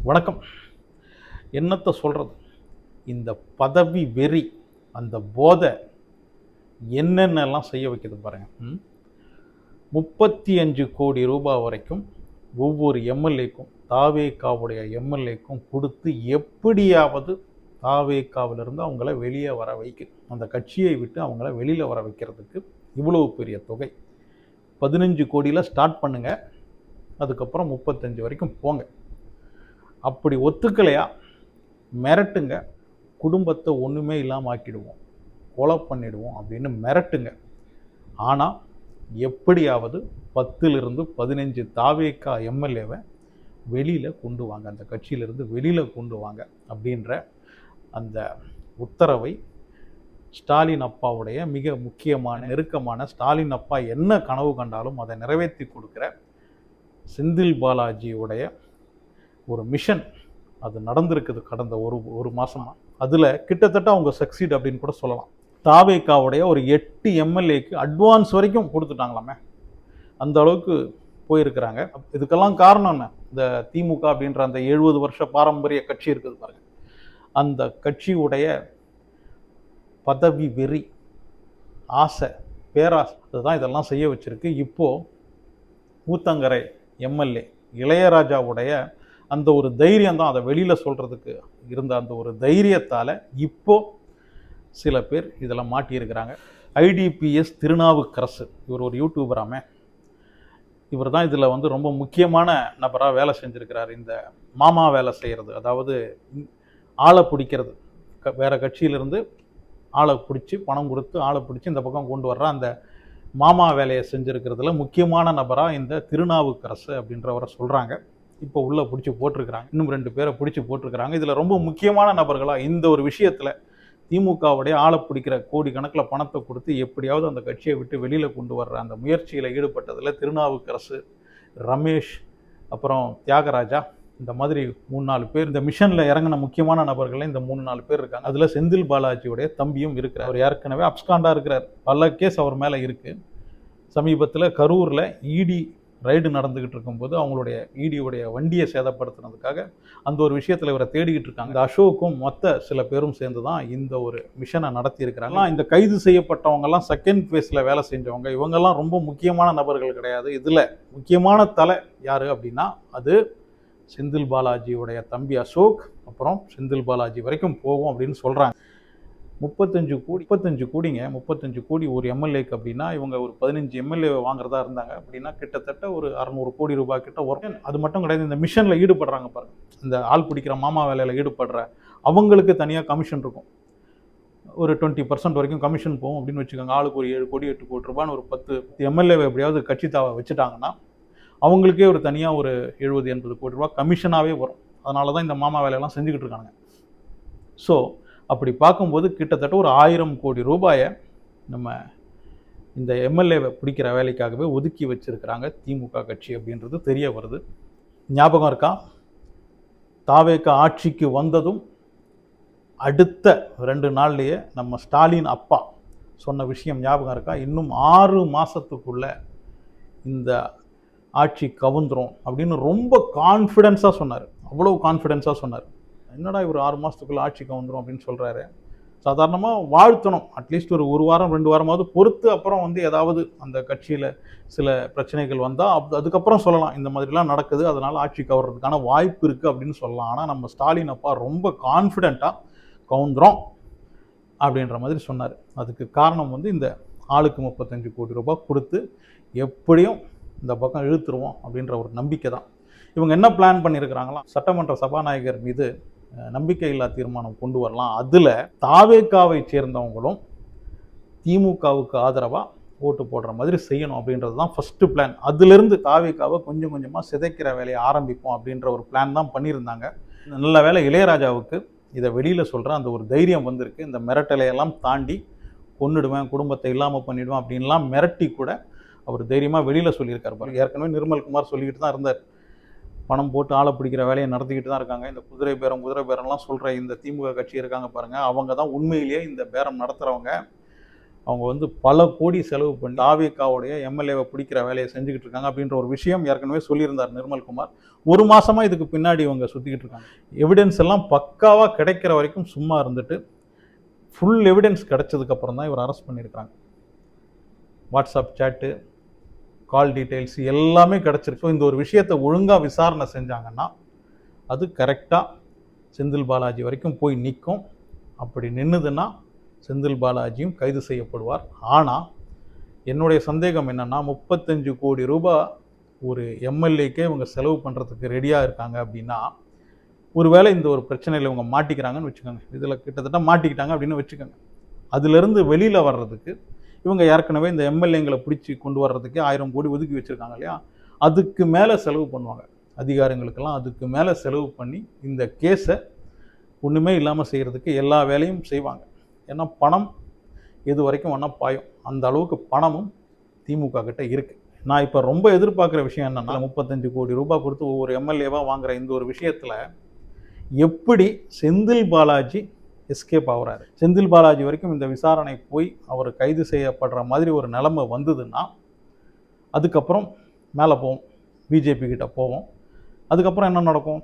வணக்கம். என்னத்த சொல்கிறது, இந்த பதவி வெறி, அந்த போதை என்னென்னலாம் செய்ய வைக்குது பாருங்க. 35 கோடி ரூபாய் வரைக்கும் ஒவ்வொரு எம்எல்ஏக்கும், தாவேகாவுடைய எம்எல்ஏக்கும் கொடுத்து எப்படியாவது தாவேகாவிலிருந்து அவங்கள வெளியே வர வைக்குது. அந்த கட்சியை விட்டு அவங்கள வெளியில் வர வைக்கிறதுக்கு இவ்வளவு பெரிய தொகை. 15 கோடியில் ஸ்டார்ட் பண்ணுங்க, அதுக்கப்புறம் 35 வரைக்கும் போங்க. அப்படி ஒத்துக்கலையா மிரட்டுங்க, குடும்பத்தை ஒன்றுமே இல்லாமல் ஆக்கிடுவோம், கொலை பண்ணிடுவோம் அப்படின்னு மிரட்டுங்க. ஆனால் எப்படியாவது 10லிருந்து 15 தாவேகா எம்எல்ஏவை வெளியில் கொண்டு வாங்க, அந்த கட்சியிலிருந்து வெளியில் கொண்டு வாங்க அப்படின்ற அந்த உத்தரவை ஸ்டாலின் அப்பாவுடைய மிக முக்கியமான நெருக்கமான, ஸ்டாலின் அப்பா என்ன கனவு கண்டாலும் அதை நிறைவேற்றி கொடுக்குற செந்தில் பாலாஜியுடைய ஒரு மிஷன் அது நடந்திருக்குது கடந்த ஒரு மாதமாக. அதில் கிட்டத்தட்ட அவங்க சக்சீட் அப்படின்னு கூட சொல்லலாம். தாவேகாவுடைய ஒரு 8 எம்எல்ஏக்கு அட்வான்ஸ் வரைக்கும் கொடுத்துட்டாங்களாமே, அந்த அளவுக்கு போயிருக்கிறாங்க. இதுக்கெல்லாம் காரணம் என்ன? இந்த திமுக அப்படின்ற அந்த 70 வருஷ பாரம்பரிய கட்சி இருக்குது பாருங்க, அந்த கட்சியுடைய பதவி வெறி, ஆசை, பேராசை, அதுதான் இதெல்லாம் செய்ய வச்சிருக்கு. இப்போது ஊத்தங்கரை எம்எல்ஏ இளையராஜாவுடைய அந்த ஒரு தைரியம் தான், அதை வெளியில் சொல்கிறதுக்கு இருந்த அந்த ஒரு தைரியத்தால் இப்போ சில பேர் இதில் மாட்டியிருக்கிறாங்க. IDPS திருநாவுக்கரசு, இவர் ஒரு யூடியூபராமே, இவர் தான் இதில் ரொம்ப முக்கியமான நபராக வேலை செஞ்சுருக்கிறார். இந்த மாமா வேலை செய்கிறது, அதாவது ஆளை பிடிக்கிறது, வேறு கட்சியிலிருந்து ஆளை பிடிச்சி பணம் கொடுத்து ஆளை பிடிச்சி இந்த பக்கம் கொண்டு வர்ற அந்த மாமா வேலையை செஞ்சுருக்கிறதுல முக்கியமான நபராக இந்த திருநாவுக்கரசு அப்படின்றவரை சொல்கிறாங்க. இப்போ உள்ளே பிடிச்சி போட்டிருக்கிறாங்க, இன்னும் 2 பேரை பிடிச்சி போட்டிருக்கிறாங்க. இதில் ரொம்ப முக்கியமான நபர்களாக இந்த ஒரு விஷயத்தில் திமுகவுடைய ஆளை பிடிக்கிற கோடிக்கணக்கில் பணத்தை கொடுத்து எப்படியாவது அந்த கட்சியை விட்டு வெளியில் கொண்டு வர்ற அந்த முயற்சியில் ஈடுபட்டதில் திருநாவுக்கரசு, ரமேஷ், அப்புறம் தியாகராஜா, இந்த மாதிரி 3-4 பேர் இந்த மிஷனில் இறங்கின முக்கியமான நபர்கள் இந்த 3-4 பேர் இருக்காங்க. அதில் செந்தில் பாலாஜியுடைய தம்பியும் இருக்கிறார். அவர் ஏற்கனவே அப்ஸ்காண்டாக இருக்கிறார், பல கேஸ் அவர் மேலே இருக்குது. சமீபத்தில் கரூரில் இடி ரைடு நடந்துகிட்டு இருக்கும்போது அவங்களுடைய இடியுடைய வண்டியை சேதப்படுத்துனதுக்காக அந்த ஒரு விஷயத்தில் இவரை தேடிக்கிட்டு இருக்காங்க. இந்த அசோக்கும் மொத்த சில பேரும் சேர்ந்து தான் இந்த ஒரு மிஷனை நடத்தி இருக்கிறாங்க. இந்த கைது செய்யப்பட்டவங்கெல்லாம் செகண்ட் ஃபேஸில் வேலை செஞ்சவங்க, இவங்கெல்லாம் ரொம்ப முக்கியமான நபர்கள் கிடையாது. இதில் முக்கியமான தலை யார் அப்படின்னா அது செந்தில் பாலாஜியுடைய தம்பி அசோக், அப்புறம் செந்தில் பாலாஜி வரைக்கும் போகும் அப்படின்னு சொல்கிறாங்க. 35 கோடிங்க, ஒரு எம்எல்ஏக்கு அப்படின்னா இவங்க ஒரு 15 எம்எல்ஏ வாங்குறதா இருந்தாங்க அப்படின்னா கிட்டத்தட்ட ஒரு 600 கோடி ரூபாய் கிட்ட வரும். அது மட்டும் கிடையாது, இந்த மிஷனில் ஈடுபடுறாங்க பாருங்க, இந்த ஆள் பிடிக்கிற மாமா வேலையில் ஈடுபடுற அவங்களுக்கு தனியாக கமிஷன் இருக்கும். ஒரு 20% வரைக்கும் கமிஷன் போகும் அப்படின்னு வச்சுக்கோங்க. ஆளுக்கு ஒரு 7 கோடி 8 கோடி ரூபான்னு ஒரு 10 எம்எல்ஏவை எப்படியாவது கட்சி தாவை வச்சுட்டாங்கன்னா அவங்களுக்கே ஒரு தனியாக ஒரு 70-80 கோடி ரூபா கமிஷனாகவே வரும். அதனால தான் இந்த மாமா வேலையெல்லாம் செஞ்சுக்கிட்டு இருக்காங்க. ஸோ அப்படி பார்க்கும்போது கிட்டத்தட்ட ஒரு 1000 கோடி ரூபாயை நம்ம இந்த எம்எல்ஏவை பிடிக்கிற வேலைக்காகவே ஒதுக்கி வச்சிருக்கிறாங்க திமுக கட்சி அப்படின்றது தெரிய வருது. ஞாபகம் இருக்கா, தாவேகா ஆட்சிக்கு வந்ததும் அடுத்த 2 நாள்லேயே நம்ம ஸ்டாலின் அப்பா சொன்ன விஷயம் ஞாபகம் இருக்கா? இன்னும் 6 மாதத்துக்குள்ள இந்த ஆட்சி கவுந்துரும் அப்படின்னு ரொம்ப கான்ஃபிடென்ஸாக சொன்னார். அவ்வளோ கான்ஃபிடென்ஸாக சொன்னார். என்னடா இவர் 6 மாதத்துக்குள்ளே ஆட்சி கவுந்துரும் அப்படின்னு சொல்கிறாரு. சாதாரணமாக வாழ்த்தணும், அட்லீஸ்ட் ஒரு வாரம் 2 வாரமாவது பொறுத்து அப்புறம் ஏதாவது அந்த கட்சியில் சில பிரச்சனைகள் வந்தால் அதுக்கப்புறம் சொல்லலாம் இந்த மாதிரிலாம் நடக்குது, அதனால் ஆட்சி கவர்றதுக்கான வாய்ப்பு இருக்குது அப்படின்னு சொல்லலாம். ஆனால் நம்ம ஸ்டாலின் அப்பா ரொம்ப கான்ஃபிடென்ட்டாக கவுந்துரும் அப்படின்ற மாதிரி சொன்னார். அதுக்கு காரணம் இந்த ஆளுக்கு 35 கோடி ரூபாய் கொடுத்து எப்படியும் இந்த பக்கம் இழுத்துருவோம் அப்படின்ற ஒரு நம்பிக்கை தான். இவங்க என்ன பிளான் பண்ணியிருக்கிறாங்களாம், சட்டமன்ற சபாநாயகர் மீது நம்பிக்கையில்லா தீர்மானம் கொண்டு வரலாம், அதில் தாவேகாவை சேர்ந்தவங்களும் திமுகவுக்கு ஆதரவாக ஓட்டு போடுற மாதிரி செய்யணும் அப்படின்றது தான் ஃபஸ்ட்டு பிளான். அதிலிருந்து தாவேகாவை கொஞ்சம் கொஞ்சமாக சிதைக்கிற வேலையை ஆரம்பிப்போம் அப்படின்ற ஒரு பிளான் தான் பண்ணியிருந்தாங்க. நல்ல வேலை இளையராஜாவுக்கு இதை வெளியில் சொல்கிற அந்த ஒரு தைரியம் வந்திருக்கு. இந்த மிரட்டலையெல்லாம் தாண்டி கொன்னுடுவேன், குடும்பத்தை இல்லாமல் பண்ணிவிடுவேன் அப்படின்லாம் மிரட்டி கூட அவர் தைரியமாக வெளியில் சொல்லியிருக்கார் பாருங்க. ஏற்கனவே நிர்மல்குமார் சொல்லிக்கிட்டு தான் இருந்தார், பணம் போட்டு ஆளை பிடிக்கிற வேலையை நடத்திக்கிட்டு தான் இருக்காங்க. இந்த குதிரை பேரம்லாம் சொல்கிற இந்த திமுக கட்சி இருக்காங்க பாருங்கள், அவங்க தான் உண்மையிலேயே இந்த பேரம் நடத்துகிறவங்க. அவங்க வந்து பல கோடி செலவு பண்ணி தாவேகாவுடைய எம்எல்ஏவை பிடிக்கிற வேலையை செஞ்சுக்கிட்டு இருக்காங்க அப்படின்ற ஒரு விஷயம் ஏற்கனவே சொல்லியிருந்தார் நிர்மல்குமார். ஒரு மாசமா இதுக்கு பின்னாடி இவங்க சுத்திக்கிட்டு இருக்காங்க. எவிடன்ஸ் எல்லாம் பக்காவா கிடைக்கிற வரைக்கும் சும்மா இருந்துட்டு ஃபுல் எவிடன்ஸ் கிடைச்சதுக்கு அப்புறம் தான் இவர் அரெஸ்ட் பண்ணியிருக்காங்க. வாட்ஸ்அப் சேட்டு, கால் டீட்டெயில்ஸ் எல்லாமே கிடைச்சிருக்கு. இந்த ஒரு விஷயத்தை ஒழுங்கா விசாரணை செஞ்சாங்கன்னா அது கரெக்டாக செந்தில் பாலாஜி வரைக்கும் போய் நிற்கும். அப்படி நின்றுதுன்னா செந்தில் பாலாஜியும் கைது செய்யப்படுவார். ஆனால் என்னுடைய சந்தேகம் என்னென்னா 35 கோடி ரூபாய் ஒரு எம்எல்ஏக்கே இவங்க செலவு பண்ணுறதுக்கு ரெடியாக இருக்காங்க அப்படின்னா, ஒருவேளை இந்த ஒரு பிரச்சனையில் இவங்க மாட்டிக்கிறாங்கன்னு வச்சுக்கோங்க, இதில் கிட்டத்தட்ட மாட்டிக்கிட்டாங்க அப்படின்னு வச்சுக்கோங்க. அதுலேருந்து வெளியில் வர்றதுக்கு இவங்க ஏற்கனவே இந்த எம்எல்ஏங்களை பிடிச்சி கொண்டு வர்றதுக்கே 1000 கோடி ஒதுக்கி வச்சுருக்காங்க இல்லையா, அதுக்கு மேலே செலவு பண்ணுவாங்க. அதிகாரிகளுக்கெல்லாம் அதுக்கு மேலே செலவு பண்ணி இந்த கேஸை ஒன்றுமே இல்லாமல் செய்கிறதுக்கு எல்லா வேலையும் செய்வாங்க. ஏன்னா பணம் எது வரைக்கும் ஒன்றா பாயும், அந்த அளவுக்கு பணமும் திமுக கிட்ட இருக்குது. நான் இப்போ ரொம்ப எதிர்பார்க்குற விஷயம் என்னென்னா, 35 கோடி ரூபாய் கொடுத்து ஒவ்வொரு எம்எல்ஏவாக வாங்குகிற இந்த ஒரு விஷயத்தில் எப்படி செந்தில் பாலாஜி எஸ்கேப் ஆகுறாரு. செந்தில் பாலாஜி வரைக்கும் இந்த விசாரணை போய் அவர் கைது செய்யப்படுற மாதிரி ஒரு நிலைமை வந்ததுன்னா அதுக்கப்புறம் மேலே போவோம், பிஜேபி கிட்ட போவோம். அதுக்கப்புறம் என்ன நடக்கும்?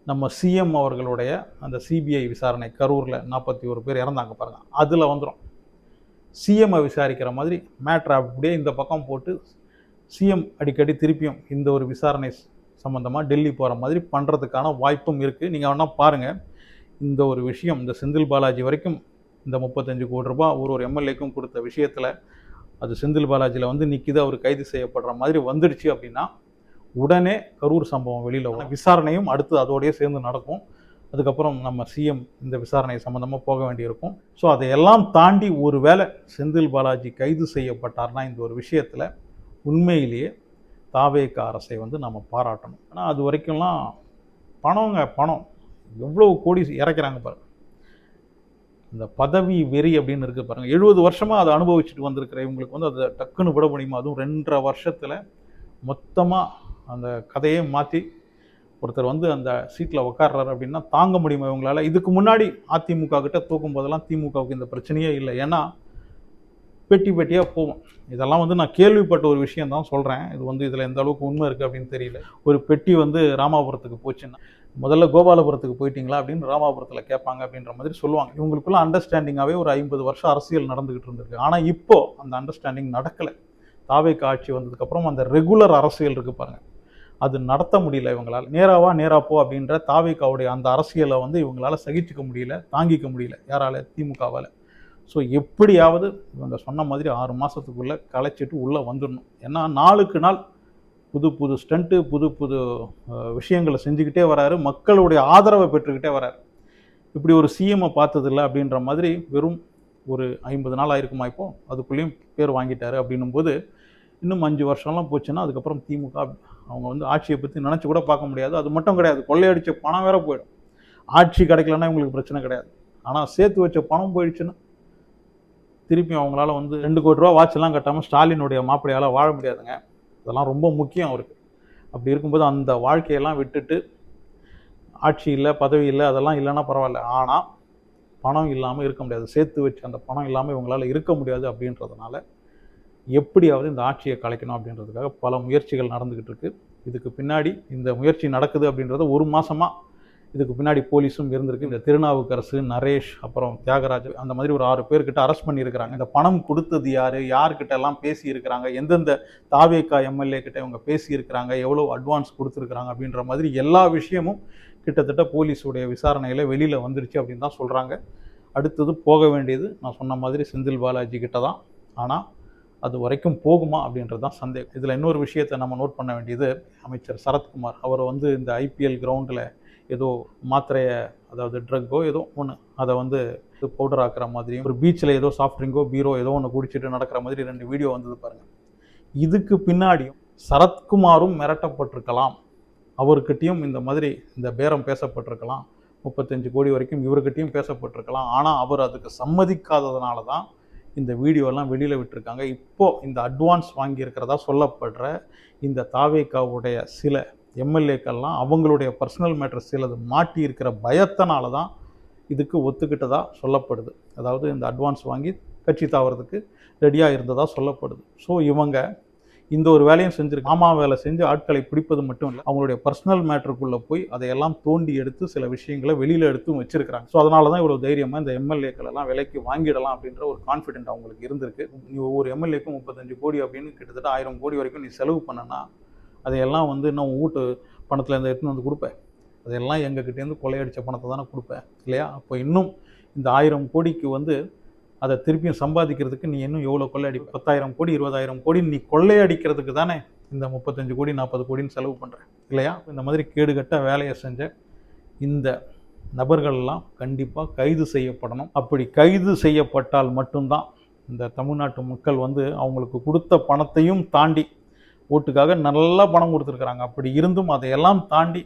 நம்ம சிஎம் அவர்களுடைய அந்த சிபிஐ விசாரணை, கரூரில் 41 பேர் இறந்தாங்க பாருங்கள், அதில் வந்துடும். சிஎம்ஐ விசாரிக்கிற மாதிரி மேட்ரு அப்படியே இந்த பக்கம் போட்டு சிஎம் அடிக்கடி திருப்பியும் இந்த ஒரு விசாரணை சம்மந்தமாக டெல்லி போகிற மாதிரி பண்ணுறதுக்கான வாய்ப்பும் இருக்குது. நீங்கள் வேணால் பாருங்கள், இந்த ஒரு விஷயம் இந்த செந்தில் பாலாஜி வரைக்கும் இந்த 35 கோடி ரூபாய் ஒரு எம்எல்ஏக்கும் கொடுத்த விஷயத்தில் அது செந்தில் பாலாஜியில் வந்து நிற்கிது, அவர் கைது செய்யப்படுற மாதிரி வந்துடுச்சு அப்படின்னா உடனே கரூர் சம்பவம் வெளியில் வரும். விசாரணையும் அடுத்து அதோடய சேர்ந்து நடக்கும். அதுக்கப்புறம் நம்ம சிஎம் இந்த விசாரணை சம்மந்தமாக போக வேண்டியிருக்கும். ஸோ அதையெல்லாம் தாண்டி ஒரு வேளை செந்தில் பாலாஜி கைது செய்யப்பட்டார்னா இந்த ஒரு விஷயத்தில் உண்மையிலேயே தாவேகா அரசை வந்து நம்ம பாராட்டணும். ஆனால் அது வரைக்கும்லாம் பணம் எவ்வளோ கோடி இறக்கிறாங்க பாருங்கள். இந்த பதவி வெறி அப்படின்னு இருக்குது பாருங்கள். 70 வருஷமாக அதை அனுபவிச்சுட்டு வந்திருக்கிற இவங்களுக்கு வந்து அதை டக்குன்னு விட முடியுமா? அதுவும் 2.5 வருஷத்தில் மொத்தமாக அந்த கதையை மாற்றி ஒருத்தர் வந்து அந்த சீட்டில் உட்கார்றாரு அப்படின்னா தாங்க முடியுமா இவங்களால? இதுக்கு முன்னாடி அதிமுக கிட்ட தூக்கும் போதெல்லாம் திமுகவுக்கு இந்த பிரச்சனையே இல்லை. ஏன்னா பெட்டி பெட்டியாக போவோம். இதெல்லாம் வந்து நான் கேள்விப்பட்ட ஒரு விஷயம் தான் சொல்கிறேன். இது வந்து இதில் எந்த அளவுக்கு உண்மை இருக்குது அப்படின்னு தெரியல. ஒரு பெட்டி வந்து ராமாபுரத்துக்கு போச்சுன்னா முதல்ல கோபாலபுரத்துக்கு போயிட்டீங்களா அப்படின்னு ராமாபுரத்தில் கேட்பாங்க அப்படின்ற மாதிரி சொல்லுவாங்க. இவங்களுக்குள்ள அண்டர்ஸ்டாண்டிங்காகவே ஒரு 50 வருஷம் அரசியல் நடந்துகிட்டு இருந்திருக்கு. ஆனால் இப்போ அந்த அண்டர்ஸ்டாண்டிங் நடக்கலை. தாவேகா ஆட்சி வந்ததுக்கப்புறம் அந்த ரெகுலர் அரசியல் இருக்குது பாருங்கள், அது நடத்த முடியல இவங்களால். நேராக போ அப்படின்ற தாவேகாவுடைய அந்த அரசியலை வந்து இவங்களால் சகிச்சுக்க முடியல, தாங்கிக்க முடியல. யாரால? திமுகவால். ஸோ எப்படியாவது இவங்க சொன்ன மாதிரி 6 மாதத்துக்குள்ளே கலைச்சிட்டு உள்ளே வந்துடணும். ஏன்னா நாளுக்கு நாள் புது ஸ்டண்ட்டு, புது விஷயங்களை செஞ்சுக்கிட்டே வராரு, மக்களுடைய ஆதரவை பெற்றுக்கிட்டே வராரு. இப்படி ஒரு சிஎம்ஐ பார்த்ததில்லை அப்படின்ற மாதிரி வெறும் ஒரு 50 நாள் ஆயிருக்குமா இப்போ, அதுக்குள்ளேயும் பேர் வாங்கிட்டாரு அப்படின்னும் போது இன்னும் 5 வருஷம்லாம் போச்சுன்னா அதுக்கப்புறம் திமுக அவங்க வந்து ஆட்சியை பற்றி நினச்சி கூட பார்க்க முடியாது. அது மட்டும் கிடையாது, கொள்ளையடித்த பணம் வேற போயிடும். ஆட்சி கிடைக்கலன்னா இவங்களுக்கு பிரச்சனை கிடையாது. ஆனால் சேர்த்து வச்ச பணம் போயிடுச்சுன்னா திருப்பி அவங்களால வந்து 2 கோடி ரூபா வாட்செல்லாம் கட்டாமல் ஸ்டாலினுடைய மாப்பிள்ளையால் வாழ முடியாதுங்க. அதெல்லாம் ரொம்ப முக்கியம் அவருக்கு. அப்படி இருக்கும்போது அந்த வாழ்க்கையெல்லாம் விட்டுட்டு ஆட்சி இல்லை, பதவி இல்லை, அதெல்லாம் இல்லைன்னா பரவாயில்ல, ஆனால் பணம் இல்லாமல் இருக்க முடியாது. சேர்த்து வச்சு அந்த பணம் இல்லாமல் இவங்களால் இருக்க முடியாது. அப்படின்றதுனால எப்படியாவது இந்த ஆட்சியை கலைக்கணும் அப்படின்றதுக்காக பல முயற்சிகள் நடந்துக்கிட்டு இருக்கு. இதுக்கு பின்னாடி இந்த முயற்சி நடக்குது அப்படின்றத 1 மாதமாக இதுக்கு பின்னாடி போலீஸும் இருந்திருக்கு. இந்த திருநாவுக்கரசு, நரேஷ், அப்புறம் தியாகராஜ், அந்த மாதிரி ஒரு 6 பேர்கிட்ட அரெஸ்ட் பண்ணியிருக்கிறாங்க. இந்த பணம் கொடுத்தது யார், யார்கிட்ட எல்லாம் பேசியிருக்கிறாங்க, எந்தெந்த தாவேகா எம்எல்ஏ கிட்ட இவங்க பேசியிருக்கிறாங்க, எவ்வளோ அட்வான்ஸ் கொடுத்துருக்குறாங்க அப்படின்ற மாதிரி எல்லா விஷயமும் கிட்டத்தட்ட போலீஸுடைய விசாரணையில் வெளியில் வந்துருச்சு அப்படின்னு தான் சொல்கிறாங்க. அடுத்தது போக வேண்டியது நான் சொன்ன மாதிரி செந்தில் பாலாஜி கிட்ட தான். ஆனால் அது வரைக்கும் போகுமா அப்படின்றது தான் சந்தேகம். இதில் இன்னொரு விஷயத்தை நம்ம நோட் பண்ண வேண்டியது, அமைச்சர் சரத்குமார் அவர் வந்து இந்த ஐபிஎல் கிரவுண்டில் ஏதோ மாத்திரையை, அதாவது ட்ரக்கோ ஏதோ ஒன்று, அதை வந்து பவுடர் ஆக்குற மாதிரியும், ஒரு பீச்சில் ஏதோ சாஃப்ட் ட்ரிங்கோ பீரோ ஏதோ ஒன்று குடிச்சிட்டு நடக்கிற மாதிரி 2 வீடியோ வந்தது பாருங்கள். இதுக்கு பின்னாடியும் சரத்குமாரும் மிரட்டப்பட்டிருக்கலாம், அவர்கிட்டையும் இந்த மாதிரி இந்த பேரம் பேசப்பட்டிருக்கலாம், 35 கோடி வரைக்கும் இவர்கிட்டையும் பேசப்பட்டிருக்கலாம். ஆனால் அவர் அதுக்கு சம்மதிக்காததுனால தான் இந்த வீடியோலாம் வெளியில் விட்டுருக்காங்க. இப்போது இந்த அட்வான்ஸ் வாங்கியிருக்கிறதா சொல்லப்படுற இந்த தாவேகாவுடைய சில எம்எல்ஏக்கள்லாம் அவங்களுடைய பர்சனல் மேட்டர் சிலது மாட்டி இருக்கிற பயத்தினால தான் இதுக்கு ஒத்துக்கிட்டதாக சொல்லப்படுது. அதாவது இந்த அட்வான்ஸ் வாங்கி கட்சி தாவறதுக்கு ரெடியாக இருந்ததாக சொல்லப்படுது. ஸோ இவங்க இந்த ஒரு வேலையும் செஞ்சிருக்கு. ஆமா வேலை செஞ்சு ஆட்களை பிடிப்பது மட்டும் இல்லை, அவங்களுடைய பர்சனல் மேட்டருக்குள்ளே போய் அதையெல்லாம் தோண்டி எடுத்து சில விஷயங்களை வெளியில் எடுத்து வச்சிருக்கிறாங்க. ஸோ அதனால தான் இவ்வளோ தைரியமாக இந்த எம்எல்ஏக்கள் எல்லாம் விலைக்கு வாங்கிடலாம் அப்படின்ற ஒரு கான்ஃபிடென்ட் அவங்களுக்கு இருந்திருக்கு. நீ ஒவ்வொரு எம்எல்ஏக்கும் 35 கோடி அப்படின்னு கிட்டத்தட்ட 1000 கோடி வரைக்கும் நீ செலவு பண்ணனா அதையெல்லாம் வந்து இன்னும் வீட்டு பணத்தில் இருந்து எடுத்துன்னு வந்து கொடுப்பேன், அதெல்லாம் எங்ககிட்டேருந்து கொள்ளையடித்த பணத்தை தானே கொடுப்பேன் இல்லையா? அப்போ இன்னும் இந்த 1000 கோடிக்கு வந்து அதை திருப்பியும் சம்பாதிக்கிறதுக்கு நீ இன்னும் எவ்வளோ கொள்ளையடி 10,000 கோடி 20,000 கோடி நீ கொள்ளையடிக்கிறதுக்கு தானே இந்த 35 கோடி 40 கோடின்னு செலவு பண்ணுறேன் இல்லையா? இந்த மாதிரி கேடுகட்ட வேலையை செஞ்ச இந்த நபர்கள்லாம் கண்டிப்பாக கைது செய்யப்படணும். அப்படி கைது செய்யப்பட்டால் மட்டும்தான் இந்த தமிழ்நாட்டு மக்கள் வந்து அவங்களுக்கு கொடுத்த பணத்தையும் தாண்டி ஓட்டுக்காக நல்லா பணம் கொடுத்துருக்குறாங்க. அப்படி இருந்தும் அதையெல்லாம் தாண்டி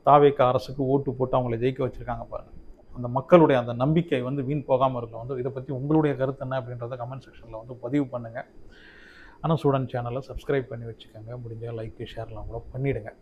தாவேக அரசுக்கு ஓட்டு போட்டு அவங்கள ஜெயிக்க வச்சுருக்காங்க பாருங்கள். அந்த மக்களுடைய அந்த நம்பிக்கை வந்து வீண் போகாமல் இருக்க வந்து இதை பற்றி உங்களுடைய கருத்து என்ன அப்படின்றத கமெண்ட் செக்ஷனில் வந்து பதிவு பண்ணுங்கள். ஆனால் ஸ்டூடெண்ட் சேனலை சப்ஸ்கிரைப் பண்ணி வச்சுக்கோங்க. முடிஞ்சால் லைக் ஷேர்லாம் கூட பண்ணிவிடுங்க.